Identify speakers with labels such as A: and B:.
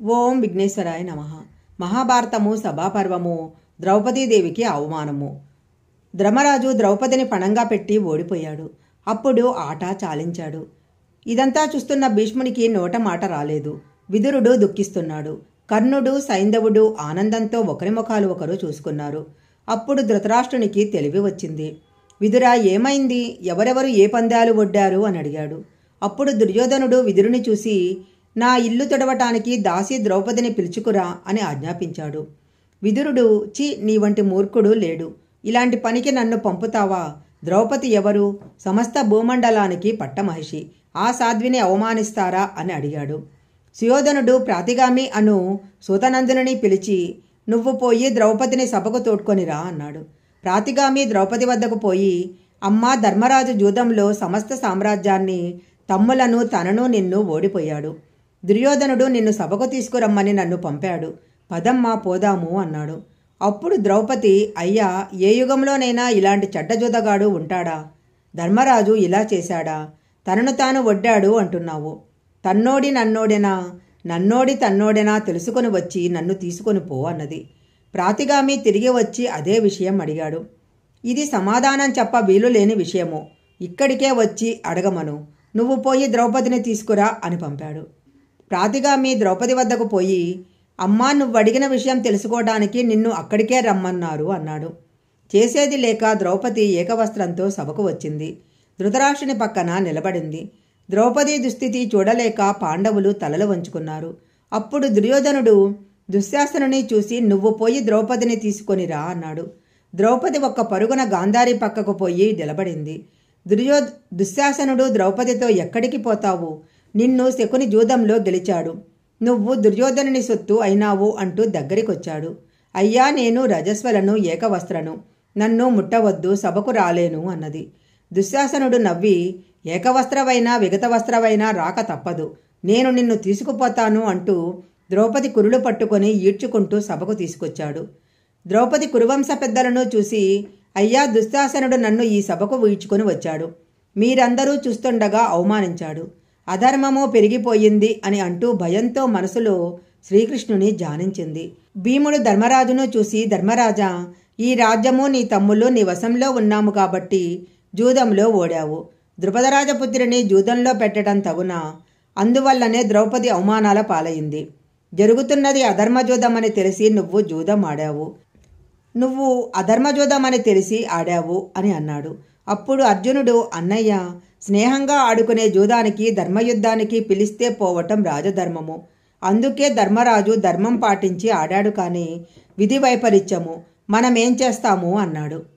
A: ఓం విఘ్నేశ్వరాయ నమః. మహాభారతము సభాపర్వము. ద్రౌపదీదేవికి అవమానము. ధర్మరాజు ద్రౌపదిని పణంగా పెట్టి ఓడిపోయాడు. అప్పుడు ఆట చాలించాడు. ఇదంతా చూస్తున్న భీష్మునికి నోట మాట రాలేదు. విదురుడు దుఃఖిస్తున్నాడు. కర్ణుడు, సైంధవుడు ఆనందంతో ఒకరి ముఖాలు ఒకరు చూసుకున్నారు. అప్పుడు ధృతరాష్ట్రునికి తెలివి వచ్చింది. విదురా, ఏమైంది? ఎవరెవరు ఏ పందాలు ఒడ్డారు అని అడిగాడు. అప్పుడు దుర్యోధనుడు విదురుని చూసి, నా ఇల్లు తొడవటానికి దాసి ద్రౌపదిని పిలుచుకురా అని ఆజ్ఞాపించాడు. విదురుడు, చి, నీ వంటి మూర్ఖుడు లేడు. ఇలాంటి పనికి నన్ను పంపుతావా? ద్రౌపది ఎవరు? సమస్త భూమండలానికి పట్టమహిషి. ఆ సాధ్విని అవమానిస్తారా అని అడిగాడు. సుయోధనుడు ప్రాతిగామి అను సూతనందుని పిలిచి, నువ్వు పోయి ద్రౌపదిని సభకు తోడ్కొనిరా అన్నాడు. ప్రాతిగామి ద్రౌపది వద్దకు పోయి, అమ్మా, ధర్మరాజు జూదంలో సమస్త సామ్రాజ్యాన్ని, తమ్ములను, తనను, నిన్ను ఓడిపోయాడు. దుర్యోధనుడు నిన్ను సభకు తీసుకురమ్మని నన్ను పంపాడు. పదమ్మా, పోదాము అన్నాడు. అప్పుడు ద్రౌపది, అయ్యా, ఏ యుగంలోనైనా ఇలాంటి చెడ్డజూదగాడు ఉంటాడా? ధర్మరాజు ఇలా చేశాడా? తనను తాను ఒడ్డాడు అంటున్నావు. తన్నోడి నన్నోడెనా, నన్నోడి తన్నోడెనా తెలుసుకొని వచ్చి నన్ను తీసుకొని పో అన్నది. ప్రాతిగామి తిరిగి వచ్చి అదే విషయం అడిగాడు. ఇది సమాధానం చెప్ప వీలు లేని విషయము. ఇక్కడికే వచ్చి అడగమను. నువ్వు పోయి ద్రౌపదిని తీసుకురా అని పంపాడు. ప్రాతిగామి ద్రౌపది వద్దకు పోయి, అమ్మా, నువ్వు అడిగిన విషయం తెలుసుకోవడానికి నిన్ను అక్కడికే రమ్మన్నారు అన్నాడు. చేసేది లేక ద్రౌపది ఏకవస్త్రంతో సభకు వచ్చింది. ధృతరాష్ట్రుని పక్కన నిలబడింది. ద్రౌపది దుస్థితి చూడలేక పాండవులు తలలు వంచుకున్నారు. అప్పుడు దుర్యోధనుడు దుశ్శాసనుని చూసి, నువ్వు పోయి ద్రౌపదిని తీసుకొనిరా అన్నాడు. ద్రౌపది ఒక్క పరుగున గాంధారి పక్కకు పోయి నిలబడింది. దుశ్శాసనుడు ద్రౌపదితో, ఎక్కడికి పోతావు? నిన్ను శకుని జూదంలో గెలిచాడు. నువ్వు దుర్యోధనుని సొత్తు అయినావు అంటూ దగ్గరికొచ్చాడు. అయ్యా, నేను రజస్వలను, ఏకవస్త్రను. నన్ను ముట్టవద్దు, సభకు రాలేను అన్నది. దుశ్శాసనుడు నవ్వి, ఏకవస్త్రవైనా విగతవస్త్రవైనా రాక తప్పదు. నేను నిన్ను తీసుకుపోతాను అంటూ ద్రౌపది కురులు పట్టుకొని ఈడ్చుకుంటూ సభకు తీసుకొచ్చాడు. ద్రౌపది కురువంశ పెద్దలను చూసి, అయ్యా, దుశ్శాసనుడు నన్ను ఈ సభకు ఈడ్చుకొని వచ్చాడు. మీరందరూ చూస్తుండగా అవమానించాడు. అధర్మము పెరిగిపోయింది అని అంటూ భయంతో మనసులో శ్రీకృష్ణుని ధ్యానించింది. భీముడు ధర్మరాజును చూసి, ధర్మరాజా, ఈ రాజ్యము నీ తమ్ముళ్ళు నీ వశంలో ఉన్నాము కాబట్టి జూదంలో ఓడావు. ద్రుపదరాజపుత్రిని జూదంలో పెట్టడం తగునా? అందువల్లనే ద్రౌపది అవమానాల పాలైంది. జరుగుతున్నది అధర్మజూదమని తెలిసి నువ్వు జూదం ఆడావు. నువ్వు అధర్మజూదమని తెలిసి ఆడావు అని అన్నాడు. అప్పుడు అర్జునుడు, అన్నయ్య, స్నేహంగా ఆడుకునే జూదానికి ధర్మయుద్ధానికి పిలిస్తే పోవటం రాజధర్మము. అందుకే ధర్మరాజు ధర్మం పాటించి ఆడాడు. కానీ విధి వైపరీత్యము. మనమేం చేస్తాము అన్నాడు.